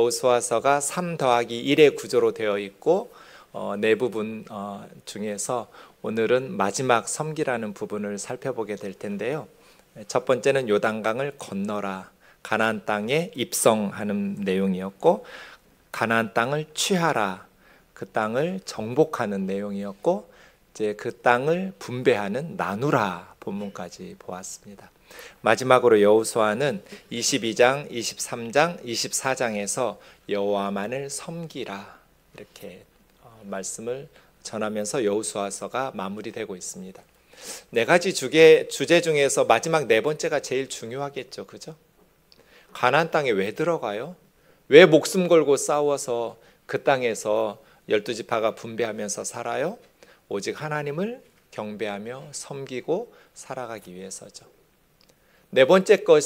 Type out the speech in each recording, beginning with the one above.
여호수아서가 3 더하기 1의 구조로 되어 있고 네 부분 중에서 오늘은 마지막 섬기라는 부분을 살펴보게 될 텐데요. 첫 번째는 요단강을 건너라, 가나안 땅에 입성하는 내용이었고, 가나안 땅을 취하라, 그 땅을 정복하는 내용이었고, 이제 그 땅을 분배하는 나누라 본문까지 보았습니다. 마지막으로 여호수아는 22장, 23장, 24장에서 여호와만을 섬기라 이렇게 말씀을 전하면서 여호수아서가 마무리되고 있습니다. 네 가지 주제 중에서 마지막 네 번째가 제일 중요하겠죠, 그죠? 가나안 땅에 왜 들어가요? 왜 목숨 걸고 싸워서 그 땅에서 12지파가 분배하면서 살아요? 오직 하나님을 경배하며 섬기고 살아가기 위해서죠. 네 번째 것,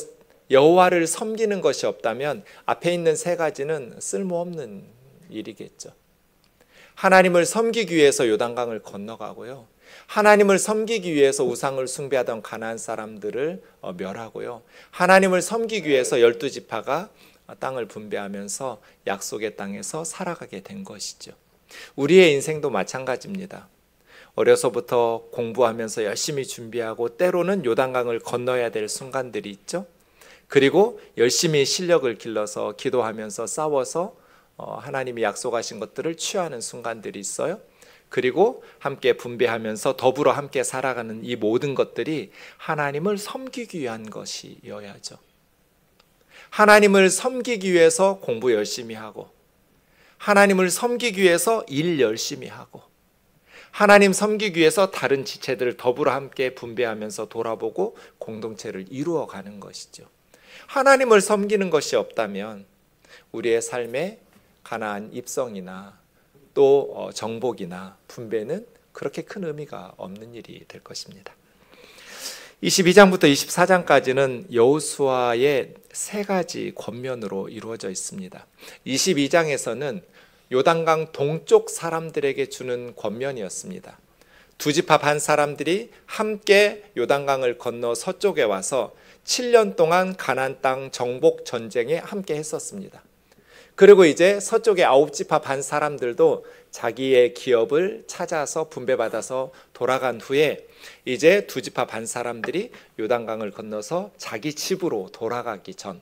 여호와를 섬기는 것이 없다면 앞에 있는 세 가지는 쓸모없는 일이겠죠. 하나님을 섬기기 위해서 요단강을 건너가고요, 하나님을 섬기기 위해서 우상을 숭배하던 가나안 사람들을 멸하고요, 하나님을 섬기기 위해서 12지파가 땅을 분배하면서 약속의 땅에서 살아가게 된 것이죠. 우리의 인생도 마찬가지입니다. 어려서부터 공부하면서 열심히 준비하고 때로는 요단강을 건너야 될 순간들이 있죠. 그리고 열심히 실력을 길러서 기도하면서 싸워서 하나님이 약속하신 것들을 취하는 순간들이 있어요. 그리고 함께 분배하면서 더불어 함께 살아가는 이 모든 것들이 하나님을 섬기기 위한 것이어야죠. 하나님을 섬기기 위해서 공부 열심히 하고, 하나님을 섬기기 위해서 일 열심히 하고, 하나님 섬기기 위해서 다른 지체들을 더불어 함께 분배하면서 돌아보고 공동체를 이루어가는 것이죠. 하나님을 섬기는 것이 없다면 우리의 삶에 가나안 입성이나 또 정복이나 분배는 그렇게 큰 의미가 없는 일이 될 것입니다. 22장부터 24장까지는 여호수아의 세 가지 권면으로 이루어져 있습니다. 22장에서는 요단강 동쪽 사람들에게 주는 권면이었습니다. 두 지파 반 사람들이 함께 요단강을 건너 서쪽에 와서 7년 동안 가나안 땅 정복 전쟁에 함께 했었습니다. 그리고 이제 서쪽의 9지파 반 사람들도 자기의 기업을 찾아서 분배받아서 돌아간 후에 이제 두 지파 반 사람들이 요단강을 건너서 자기 집으로 돌아가기 전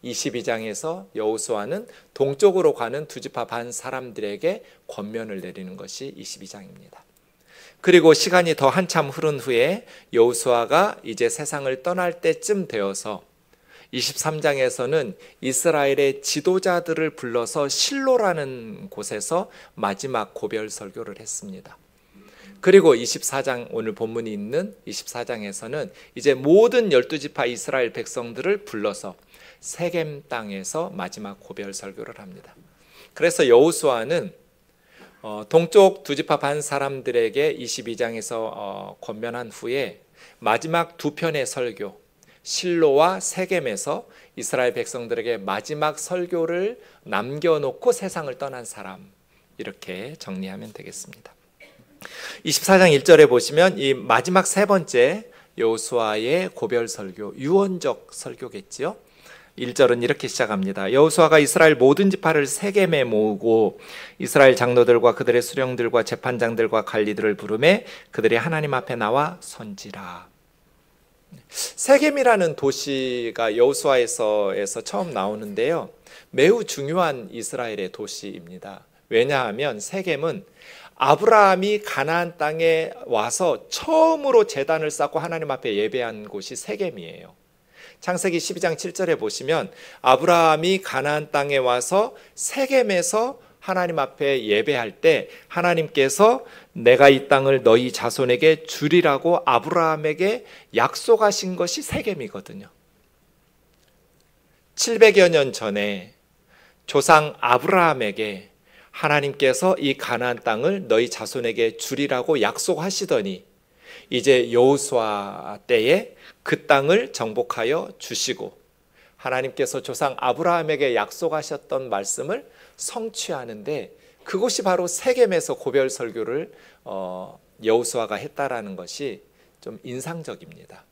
22장에서 여호수아는 동쪽으로 가는 두 지파 반 사람들에게 권면을 내리는 것이 22장입니다. 그리고 시간이 더 한참 흐른 후에 여호수아가 이제 세상을 떠날 때쯤 되어서 23장에서는 이스라엘의 지도자들을 불러서 실로라는 곳에서 마지막 고별 설교를 했습니다. 그리고 24장, 오늘 본문이 있는 24장에서는 이제 모든 12지파 이스라엘 백성들을 불러서 세겜 땅에서 마지막 고별 설교를 합니다. 그래서 여호수아는 동쪽 두 지파 반 사람들에게 22장에서 권면한 후에 마지막 두 편의 설교, 실로와 세겜에서 이스라엘 백성들에게 마지막 설교를 남겨놓고 세상을 떠난 사람, 이렇게 정리하면 되겠습니다. 24장 1절에 보시면 이 마지막 세 번째 여호수아의 고별 설교, 유언적 설교겠지요. 1절은 이렇게 시작합니다. 여호수아가 이스라엘 모든 지파를 세겜에 모으고 이스라엘 장로들과 그들의 수령들과 재판장들과 관리들을 부르매 그들이 하나님 앞에 나와 선지라. 세겜이라는 도시가 여호수아에서 처음 나오는데요, 매우 중요한 이스라엘의 도시입니다. 왜냐하면 세겜은 아브라함이 가나안 땅에 와서 처음으로 제단을 쌓고 하나님 앞에 예배한 곳이 세겜이에요. 창세기 12장 7절에 보시면 아브라함이 가나안 땅에 와서 세겜에서 하나님 앞에 예배할 때 하나님께서 내가 이 땅을 너희 자손에게 주리라고 아브라함에게 약속하신 것이 세겜이거든요. 700여 년 전에 조상 아브라함에게 하나님께서 이 가나안 땅을 너희 자손에게 주리라고 약속하시더니 이제 여호수아 때에 그 땅을 정복하여 주시고 하나님께서 조상 아브라함에게 약속하셨던 말씀을 성취하는데 그곳이 바로 세겜에서 고별 설교를 여호수아가 했다라는 것이 좀 인상적입니다.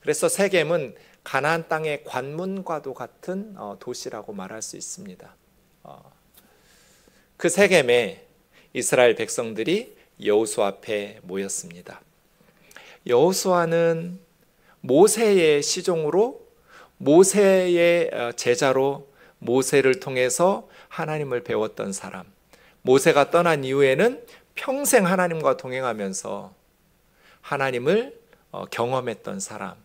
그래서 세겜은 가나안 땅의 관문과도 같은 도시라고 말할 수 있습니다. 그 세겜에 이스라엘 백성들이 여호수아 앞에 모였습니다. 여호수아는 모세의 시종으로, 모세의 제자로, 모세를 통해서 하나님을 배웠던 사람, 모세가 떠난 이후에는 평생 하나님과 동행하면서 하나님을 경험했던 사람,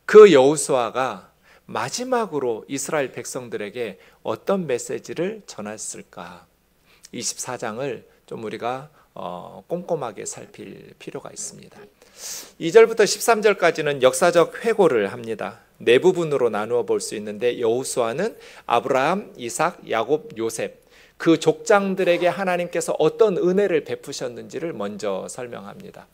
그 여호수아가 마지막으로 이스라엘 백성들에게 어떤 메시지를 전했을까? 24장을 좀 우리가 꼼꼼하게 살필 필요가 있습니다. 2절부터 13절까지는 역사적 회고를 합니다. 네 부분으로 나누어 볼 수 있는데, 여호수아는 아브라함, 이삭, 야곱, 요셉, 그 족장들에게 하나님께서 어떤 은혜를 베푸셨는지를 먼저 설명합니다.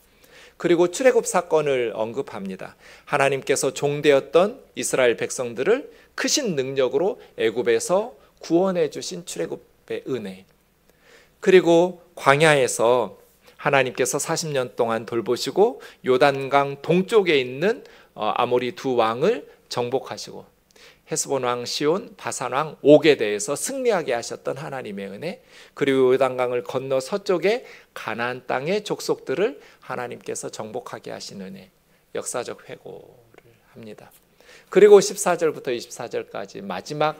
그리고 출애굽 사건을 언급합니다. 하나님께서 종되었던 이스라엘 백성들을 크신 능력으로 애굽에서 구원해 주신 출애굽의 은혜, 그리고 광야에서 하나님께서 40년 동안 돌보시고 요단강 동쪽에 있는 아모리 두 왕을 정복하시고 헤스본 왕 시온, 바산 왕 옥에 대해서 승리하게 하셨던 하나님의 은혜, 그리고 요단강을 건너 서쪽에 가나안 땅의 족속들을 하나님께서 정복하게 하신 은혜, 역사적 회고를 합니다. 그리고 14절부터 24절까지 마지막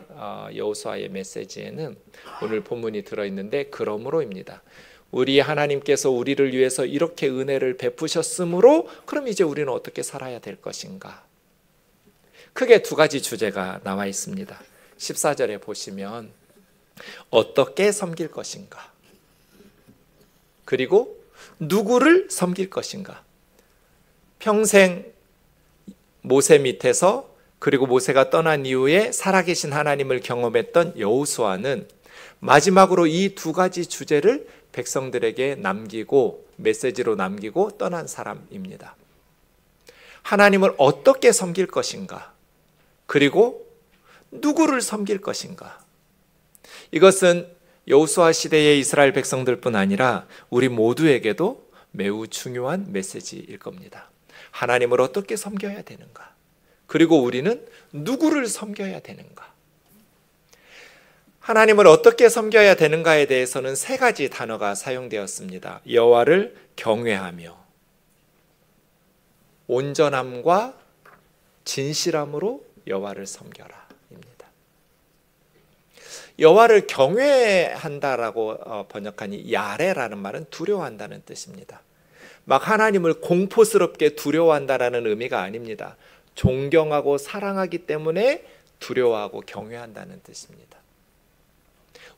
여호수아의 메시지에는 오늘 본문이 들어있는데, 그러므로입니다. 우리 하나님께서 우리를 위해서 이렇게 은혜를 베푸셨으므로 그럼 이제 우리는 어떻게 살아야 될 것인가? 크게 두 가지 주제가 나와 있습니다. 14절에 보시면 어떻게 섬길 것인가, 그리고 누구를 섬길 것인가. 평생 모세 밑에서, 그리고 모세가 떠난 이후에 살아계신 하나님을 경험했던 여호수아는 마지막으로 이 두 가지 주제를 백성들에게 남기고, 메시지로 남기고 떠난 사람입니다. 하나님을 어떻게 섬길 것인가, 그리고 누구를 섬길 것인가. 이것은 여호수아 시대의 이스라엘 백성들뿐 아니라 우리 모두에게도 매우 중요한 메시지일 겁니다. 하나님을 어떻게 섬겨야 되는가, 그리고 우리는 누구를 섬겨야 되는가. 하나님을 어떻게 섬겨야 되는가에 대해서는 세 가지 단어가 사용되었습니다. 여호와를 경외하며, 온전함과 진실함으로 여호와를 섬겨라 입니다. 여호와를 경외한다라고 번역하니 야레라는 말은 두려워한다는 뜻입니다. 막 하나님을 공포스럽게 두려워한다라는 의미가 아닙니다. 존경하고 사랑하기 때문에 두려워하고 경외한다는 뜻입니다.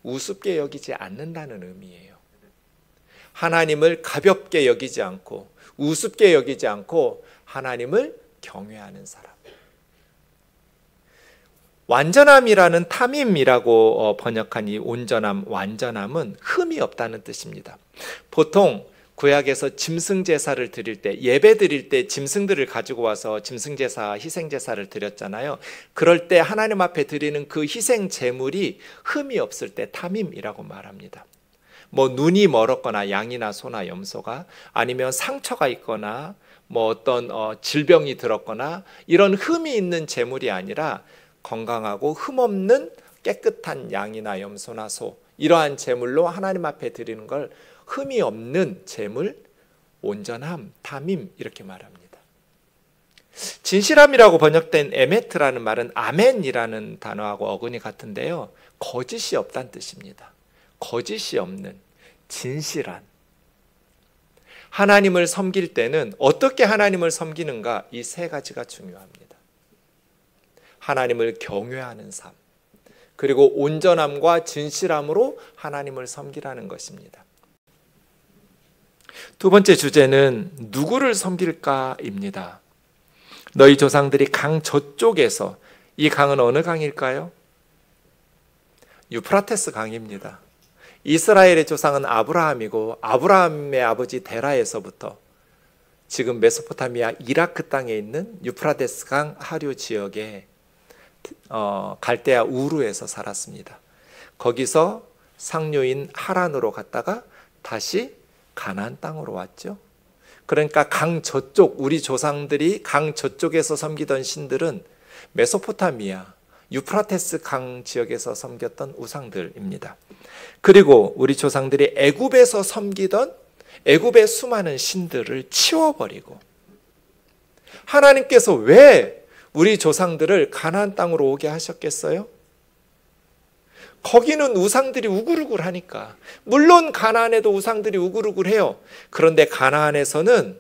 우습게 여기지 않는다는 의미예요. 하나님을 가볍게 여기지 않고 우습게 여기지 않고 하나님을 경외하는 사람. 완전함이라는 탐임이라고 번역한 이 온전함, 완전함은 흠이 없다는 뜻입니다. 보통 구약에서 짐승 제사를 드릴 때, 예배 드릴 때 짐승들을 가지고 와서 짐승 제사, 희생 제사를 드렸잖아요. 그럴 때 하나님 앞에 드리는 그 희생 제물이 흠이 없을 때 탐임이라고 말합니다. 뭐 눈이 멀었거나 양이나 소나 염소가, 아니면 상처가 있거나 뭐 어떤 질병이 들었거나 이런 흠이 있는 제물이 아니라 건강하고 흠없는 깨끗한 양이나 염소나 소, 이러한 제물로 하나님 앞에 드리는 걸 흠이 없는 제물, 온전함, 탐임 이렇게 말합니다. 진실함이라고 번역된 에메트라는 말은 아멘이라는 단어하고 어근이 같은데요, 거짓이 없다는 뜻입니다. 거짓이 없는, 진실한. 하나님을 섬길 때는 어떻게 하나님을 섬기는가, 이 세 가지가 중요합니다. 하나님을 경외하는 삶, 그리고 온전함과 진실함으로 하나님을 섬기라는 것입니다. 두 번째 주제는 누구를 섬길까입니다. 너희 조상들이 강 저쪽에서, 이 강은 어느 강일까요? 유프라테스 강입니다. 이스라엘의 조상은 아브라함이고, 아브라함의 아버지 데라에서부터 지금 메소포타미아 이라크 땅에 있는 유프라테스 강 하류 지역에 갈대아 우르에서 살았습니다. 거기서 상류인 하란으로 갔다가 다시 가나안 땅으로 왔죠. 그러니까 강 저쪽, 우리 조상들이 강 저쪽에서 섬기던 신들은 메소포타미아, 유프라테스 강 지역에서 섬겼던 우상들입니다. 그리고 우리 조상들이 애굽에서 섬기던 애굽의 수많은 신들을 치워버리고, 하나님께서 왜 우리 조상들을 가나안 땅으로 오게 하셨겠어요? 거기는 우상들이 우글우글하니까. 물론 가나안에도 우상들이 우글우글해요. 그런데 가나안에서는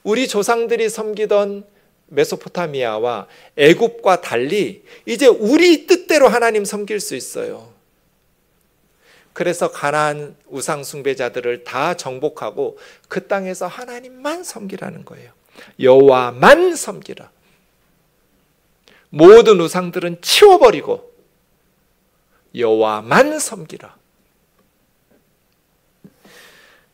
우리 조상들이 섬기던 메소포타미아와 애굽과 달리 이제 우리 뜻대로 하나님 섬길 수 있어요. 그래서 가나안 우상 숭배자들을 다 정복하고 그 땅에서 하나님만 섬기라는 거예요. 여호와만 섬기라. 모든 우상들은 치워버리고 여호와만 섬기라.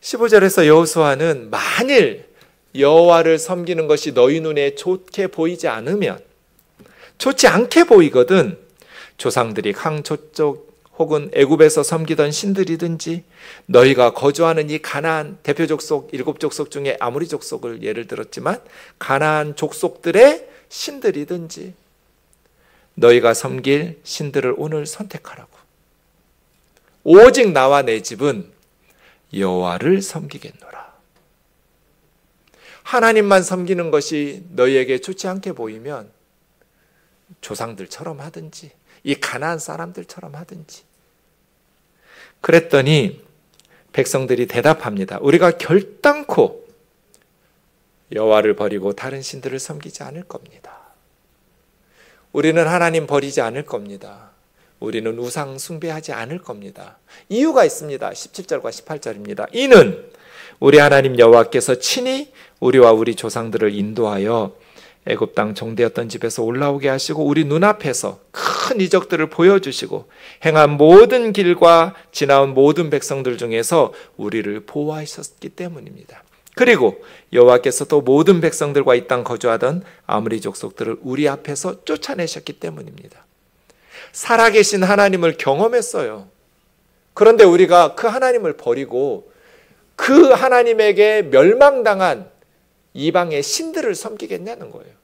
15절에서 여호수아는 만일 여호와를 섬기는 것이 너희 눈에 좋게 보이지 않으면, 좋지 않게 보이거든 조상들이 강 저쪽 혹은 애굽에서 섬기던 신들이든지 너희가 거주하는 이 가나안 대표 족속 7족속 중에 아모리 족속을 예를 들었지만 가나안 족속들의 신들이든지 너희가 섬길 신들을 오늘 선택하라고. 오직 나와 내 집은 여호와를 섬기겠노라. 하나님만 섬기는 것이 너희에게 좋지 않게 보이면 조상들처럼 하든지 이 가나안 사람들처럼 하든지. 그랬더니 백성들이 대답합니다. 우리가 결단코 여호와를 버리고 다른 신들을 섬기지 않을 겁니다. 우리는 하나님 버리지 않을 겁니다. 우리는 우상 숭배하지 않을 겁니다. 이유가 있습니다. 17절과 18절입니다. 이는 우리 하나님 여호와께서 친히 우리와 우리 조상들을 인도하여 애굽 땅 종되었던 집에서 올라오게 하시고 우리 눈앞에서 큰 이적들을 보여주시고 행한 모든 길과 지나온 모든 백성들 중에서 우리를 보호하셨기 때문입니다. 그리고 여호와께서 또 모든 백성들과 이 땅 거주하던 아모리 족속들을 우리 앞에서 쫓아내셨기 때문입니다. 살아계신 하나님을 경험했어요. 그런데 우리가 그 하나님을 버리고 그 하나님에게 멸망당한 이방의 신들을 섬기겠냐는 거예요.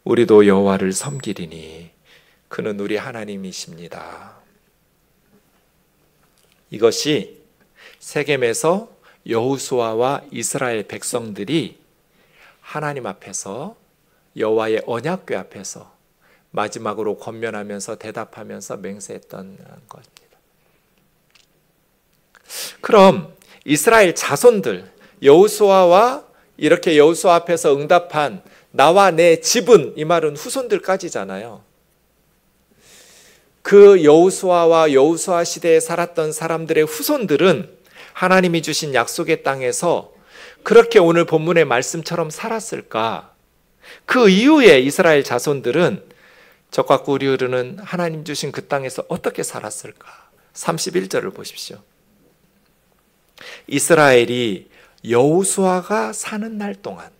우리도 여호와를 섬기리니 그는 우리 하나님이십니다. 이것이 세겜에서 여호수아와 이스라엘 백성들이 하나님 앞에서 여호와의 언약궤 앞에서 마지막으로 권면하면서 대답하면서 맹세했던 것입니다. 그럼 이스라엘 자손들, 여호수아와 이렇게 여호수아 앞에서 응답한 나와 내 집은, 이 말은 후손들까지잖아요. 그 여호수아와 여호수아 시대에 살았던 사람들의 후손들은 하나님이 주신 약속의 땅에서 그렇게 오늘 본문의 말씀처럼 살았을까? 그 이후에 이스라엘 자손들은 적과 꿀이 흐르는 하나님 주신 그 땅에서 어떻게 살았을까? 31절을 보십시오. 이스라엘이 여호수아가 사는 날 동안,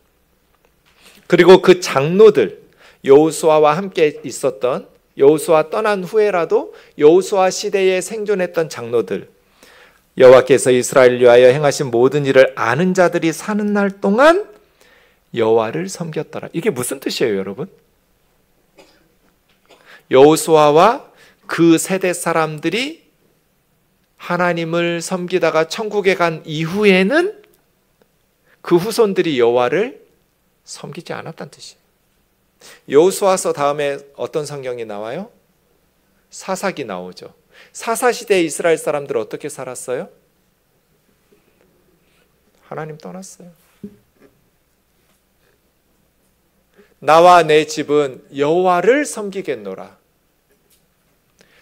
그리고 그 장로들, 여호수아와 함께 있었던, 여호수아 떠난 후에라도 여호수아 시대에 생존했던 장로들, 여호와께서 이스라엘을 위하여 행하신 모든 일을 아는 자들이 사는 날 동안 여호와를 섬겼더라. 이게 무슨 뜻이에요, 여러분? 여호수아와 그 세대 사람들이 하나님을 섬기다가 천국에 간 이후에는 그 후손들이 여호와를 섬기지 않았다는 뜻이에요. 여호수아서 다음에 어떤 성경이 나와요? 사사기 나오죠. 사사시대의 이스라엘 사람들은 어떻게 살았어요? 하나님 떠났어요. 나와 내 집은 여호와를 섬기겠노라.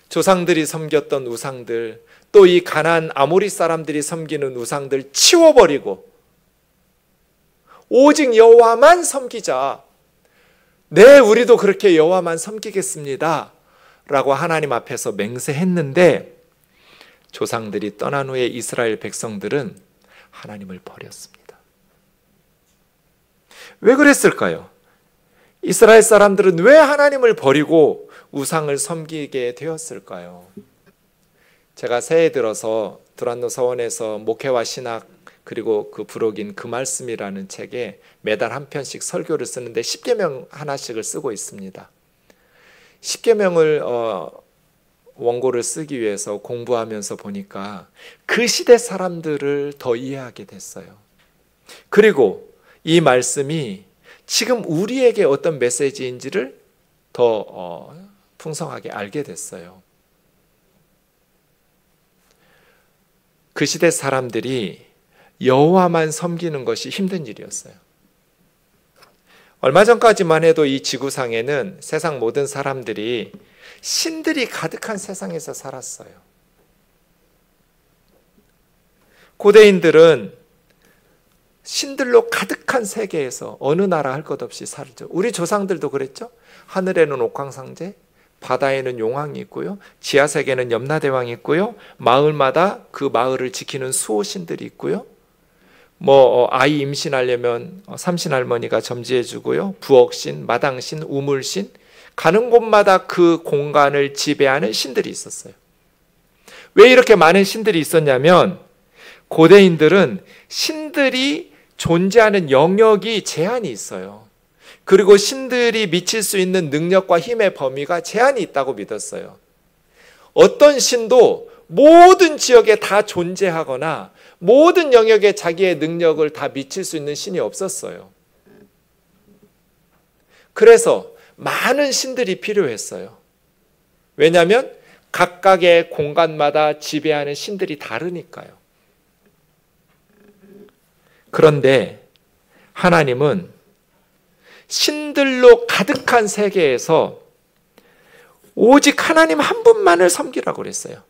조상들이 섬겼던 우상들, 또 이 가나안 아모리 사람들이 섬기는 우상들 치워버리고 오직 여호와만 섬기자. 네, 우리도 그렇게 여호와만 섬기겠습니다 라고 하나님 앞에서 맹세했는데, 조상들이 떠난 후에 이스라엘 백성들은 하나님을 버렸습니다. 왜 그랬을까요? 이스라엘 사람들은 왜 하나님을 버리고 우상을 섬기게 되었을까요? 제가 새해 들어서 두란노 서원에서 목회와 신학 그리고 그 부록인 그 말씀이라는 책에 매달 한 편씩 설교를 쓰는데 10계명 하나씩을 쓰고 있습니다. 10계명을 원고를 쓰기 위해서 공부하면서 보니까 그 시대 사람들을 더 이해하게 됐어요. 그리고 이 말씀이 지금 우리에게 어떤 메시지인지를 더 풍성하게 알게 됐어요. 그 시대 사람들이 여호와만 섬기는 것이 힘든 일이었어요. 얼마 전까지만 해도 이 지구상에는 세상 모든 사람들이 신들이 가득한 세상에서 살았어요. 고대인들은 신들로 가득한 세계에서 어느 나라 할 것 없이 살죠. 우리 조상들도 그랬죠. 하늘에는 옥황상제, 바다에는 용왕이 있고요, 지하세계는 염라대왕이 있고요, 마을마다 그 마을을 지키는 수호신들이 있고요, 아이 임신하려면 삼신할머니가 점지해 주고요, 부엌신, 마당신, 우물신, 가는 곳마다 그 공간을 지배하는 신들이 있었어요. 왜 이렇게 많은 신들이 있었냐면 고대인들은 신들이 존재하는 영역이 제한이 있어요. 그리고 신들이 미칠 수 있는 능력과 힘의 범위가 제한이 있다고 믿었어요. 어떤 신도 모든 지역에 다 존재하거나 모든 영역에 자기의 능력을 다 미칠 수 있는 신이 없었어요. 그래서 많은 신들이 필요했어요. 왜냐하면 각각의 공간마다 지배하는 신들이 다르니까요. 그런데 하나님은 신들로 가득한 세계에서 오직 하나님 한 분만을 섬기라고 그랬어요.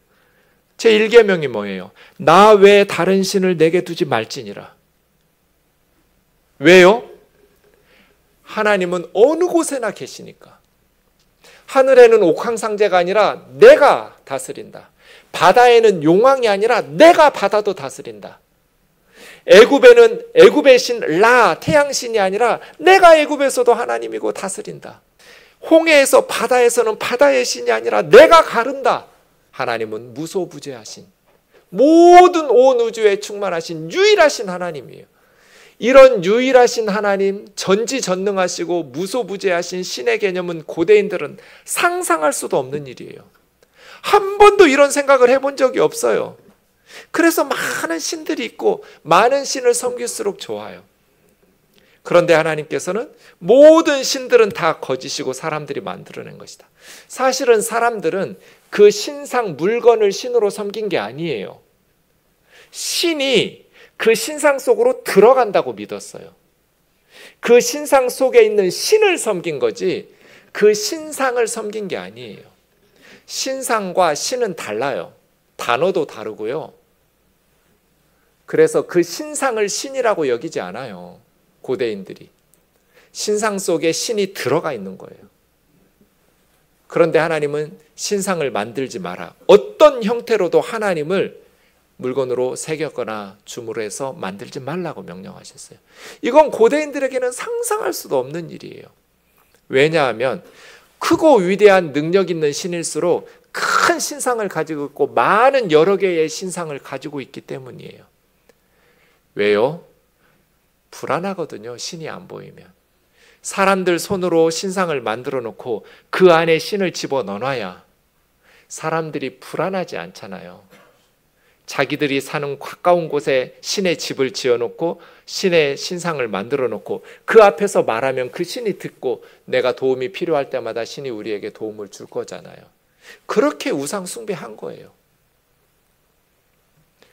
제 1계명이 뭐예요? 나 외에 다른 신을 내게 두지 말지니라. 왜요? 하나님은 어느 곳에나 계시니까. 하늘에는 옥황상제가 아니라 내가 다스린다. 바다에는 용왕이 아니라 내가 바다도 다스린다. 애굽에는 애굽의 신 라, 태양신이 아니라 내가 애굽에서도 하나님이고 다스린다. 홍해에서 바다에서는 바다의 신이 아니라 내가 가른다. 하나님은 무소부재하신, 모든 온 우주에 충만하신 유일하신 하나님이에요. 이런 유일하신 하나님, 전지전능하시고 무소부재하신 신의 개념은 고대인들은 상상할 수도 없는 일이에요. 한 번도 이런 생각을 해본 적이 없어요. 그래서 많은 신들이 있고 많은 신을 섬길수록 좋아요. 그런데 하나님께서는 모든 신들은 다 거짓이고 사람들이 만들어낸 것이다. 사실은 사람들은 그 신상 물건을 신으로 섬긴 게 아니에요. 신이 그 신상 속으로 들어간다고 믿었어요. 그 신상 속에 있는 신을 섬긴 거지 그 신상을 섬긴 게 아니에요. 신상과 신은 달라요. 단어도 다르고요. 그래서 그 신상을 신이라고 여기지 않아요. 고대인들이. 신상 속에 신이 들어가 있는 거예요. 그런데 하나님은 신상을 만들지 마라. 어떤 형태로도 하나님을 물건으로 새겼거나 주물해서 만들지 말라고 명령하셨어요. 이건 고대인들에게는 상상할 수도 없는 일이에요. 왜냐하면 크고 위대한 능력 있는 신일수록 큰 신상을 가지고 있고 많은 여러 개의 신상을 가지고 있기 때문이에요. 왜요? 불안하거든요. 신이 안 보이면. 사람들 손으로 신상을 만들어 놓고 그 안에 신을 집어넣어놔야 사람들이 불안하지 않잖아요. 자기들이 사는 가까운 곳에 신의 집을 지어놓고 신의 신상을 만들어 놓고 그 앞에서 말하면 그 신이 듣고 내가 도움이 필요할 때마다 신이 우리에게 도움을 줄 거잖아요. 그렇게 우상 숭배한 거예요.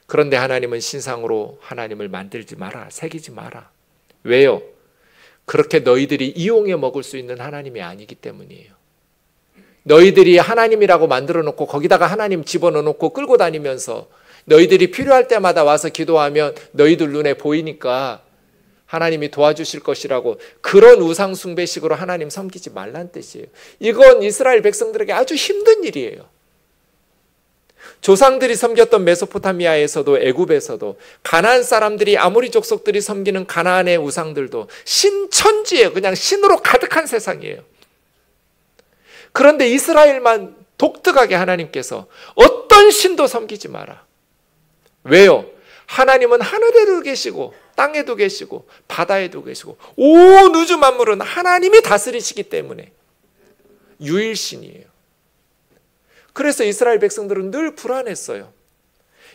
그런데 하나님은 신상으로 하나님을 만들지 마라, 새기지 마라. 왜요? 그렇게 너희들이 이용해 먹을 수 있는 하나님이 아니기 때문이에요. 너희들이 하나님이라고 만들어 놓고 거기다가 하나님 집어넣어 놓고 끌고 다니면서 너희들이 필요할 때마다 와서 기도하면 너희들 눈에 보이니까 하나님이 도와주실 것이라고 그런 우상 숭배식으로 하나님 섬기지 말란 뜻이에요. 이건 이스라엘 백성들에게 아주 힘든 일이에요. 조상들이 섬겼던 메소포타미아에서도 애굽에서도 가나안 사람들이 아모리 족속들이 섬기는 가나안의 우상들도 신천지예요. 그냥 신으로 가득한 세상이에요. 그런데 이스라엘만 독특하게 하나님께서 어떤 신도 섬기지 마라. 왜요? 하나님은 하늘에도 계시고 땅에도 계시고 바다에도 계시고 온 우주 만물은 하나님이 다스리시기 때문에 유일신이에요. 그래서 이스라엘 백성들은 늘 불안했어요.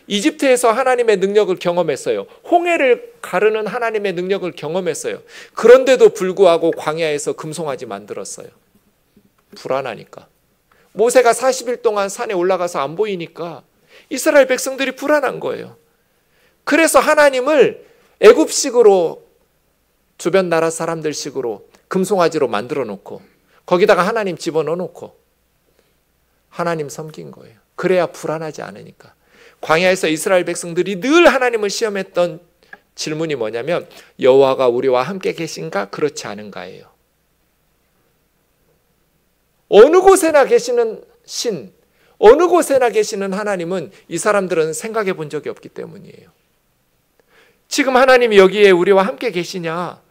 이집트에서 하나님의 능력을 경험했어요. 홍해를 가르는 하나님의 능력을 경험했어요. 그런데도 불구하고 광야에서 금송아지 만들었어요. 불안하니까. 모세가 40일 동안 산에 올라가서 안 보이니까 이스라엘 백성들이 불안한 거예요. 그래서 하나님을 애굽식으로, 주변 나라 사람들식으로 금송아지로 만들어 놓고 거기다가 하나님 집어넣어 놓고 하나님 섬긴 거예요. 그래야 불안하지 않으니까. 광야에서 이스라엘 백성들이 늘 하나님을 시험했던 질문이 뭐냐면 여호와가 우리와 함께 계신가 그렇지 않은가예요. 어느 곳에나 계시는 신, 어느 곳에나 계시는 하나님은 이 사람들은 생각해 본 적이 없기 때문이에요. 지금 하나님이 여기에 우리와 함께 계시냐,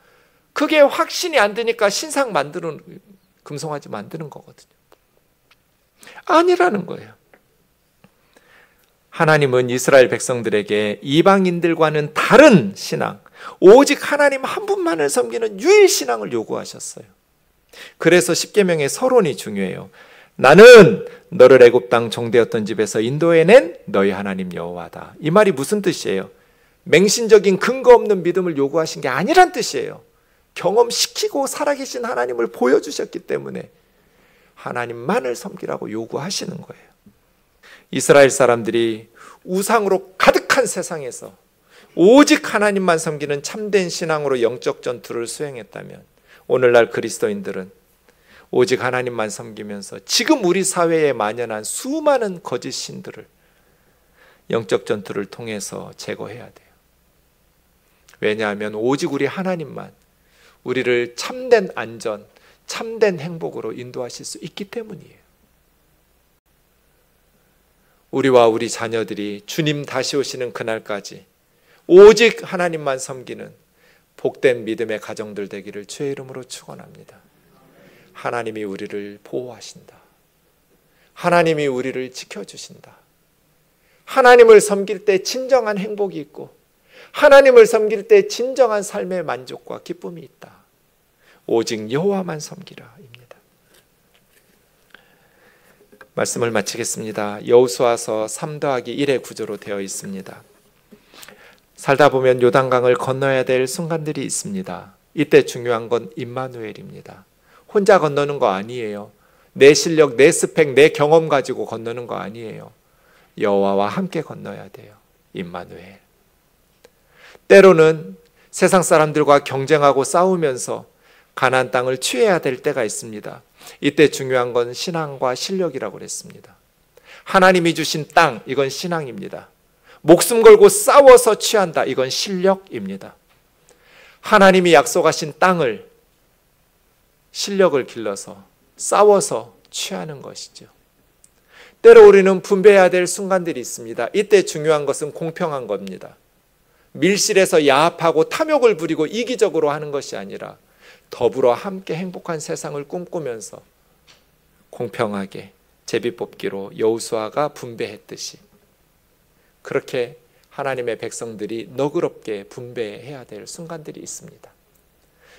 그게 확신이 안 되니까 신상 만드는, 금송아지 만드는 거거든요. 아니라는 거예요. 하나님은 이스라엘 백성들에게 이방인들과는 다른 신앙, 오직 하나님 한 분만을 섬기는 유일 신앙을 요구하셨어요. 그래서 십계명의 서론이 중요해요. 나는 너를 애굽 땅 종되었던 집에서 인도해낸 너희 하나님 여호와다. 이 말이 무슨 뜻이에요? 맹신적인 근거 없는 믿음을 요구하신 게 아니란 뜻이에요. 경험시키고 살아계신 하나님을 보여주셨기 때문에 하나님만을 섬기라고 요구하시는 거예요. 이스라엘 사람들이 우상으로 가득한 세상에서 오직 하나님만 섬기는 참된 신앙으로 영적 전투를 수행했다면 오늘날 그리스도인들은 오직 하나님만 섬기면서 지금 우리 사회에 만연한 수많은 거짓 신들을 영적 전투를 통해서 제거해야 돼요. 왜냐하면 오직 우리 하나님만 우리를 참된 안전, 참된 행복으로 인도하실 수 있기 때문이에요. 우리와 우리 자녀들이 주님 다시 오시는 그날까지 오직 하나님만 섬기는 복된 믿음의 가정들 되기를 주의 이름으로 축원합니다. 하나님이 우리를 보호하신다. 하나님이 우리를 지켜주신다. 하나님을 섬길 때 진정한 행복이 있고 하나님을 섬길 때 진정한 삶의 만족과 기쁨이 있다. 오직 여호와만 섬기라입니다. 말씀을 마치겠습니다. 여호수아서 3-1의 구조로 되어 있습니다. 살다 보면 요단강을 건너야 될 순간들이 있습니다. 이때 중요한 건 임마누엘입니다. 혼자 건너는 거 아니에요. 내 실력, 내 스펙, 내 경험 가지고 건너는 거 아니에요. 여호와와 함께 건너야 돼요. 임마누엘. 때로는 세상 사람들과 경쟁하고 싸우면서 가나안 땅을 취해야 될 때가 있습니다. 이때 중요한 건 신앙과 실력이라고 그랬습니다. 하나님이 주신 땅, 이건 신앙입니다. 목숨 걸고 싸워서 취한다, 이건 실력입니다. 하나님이 약속하신 땅을 실력을 길러서 싸워서 취하는 것이죠. 때로 우리는 분배해야 될 순간들이 있습니다. 이때 중요한 것은 공평한 겁니다. 밀실에서 야합하고 탐욕을 부리고 이기적으로 하는 것이 아니라 더불어 함께 행복한 세상을 꿈꾸면서 공평하게 제비뽑기로 여호수아가 분배했듯이 그렇게 하나님의 백성들이 너그럽게 분배해야 될 순간들이 있습니다.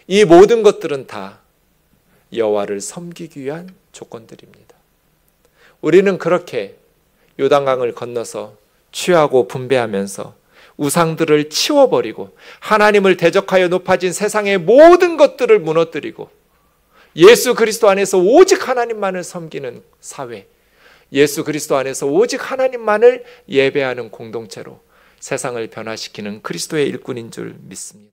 이 모든 것들은 다 여호와를 섬기기 위한 조건들입니다. 우리는 그렇게 요단강을 건너서 취하고 분배하면서 우상들을 치워버리고 하나님을 대적하여 높아진 세상의 모든 것들을 무너뜨리고 예수 그리스도 안에서 오직 하나님만을 섬기는 사회, 예수 그리스도 안에서 오직 하나님만을 예배하는 공동체로 세상을 변화시키는 그리스도의 일꾼인 줄 믿습니다.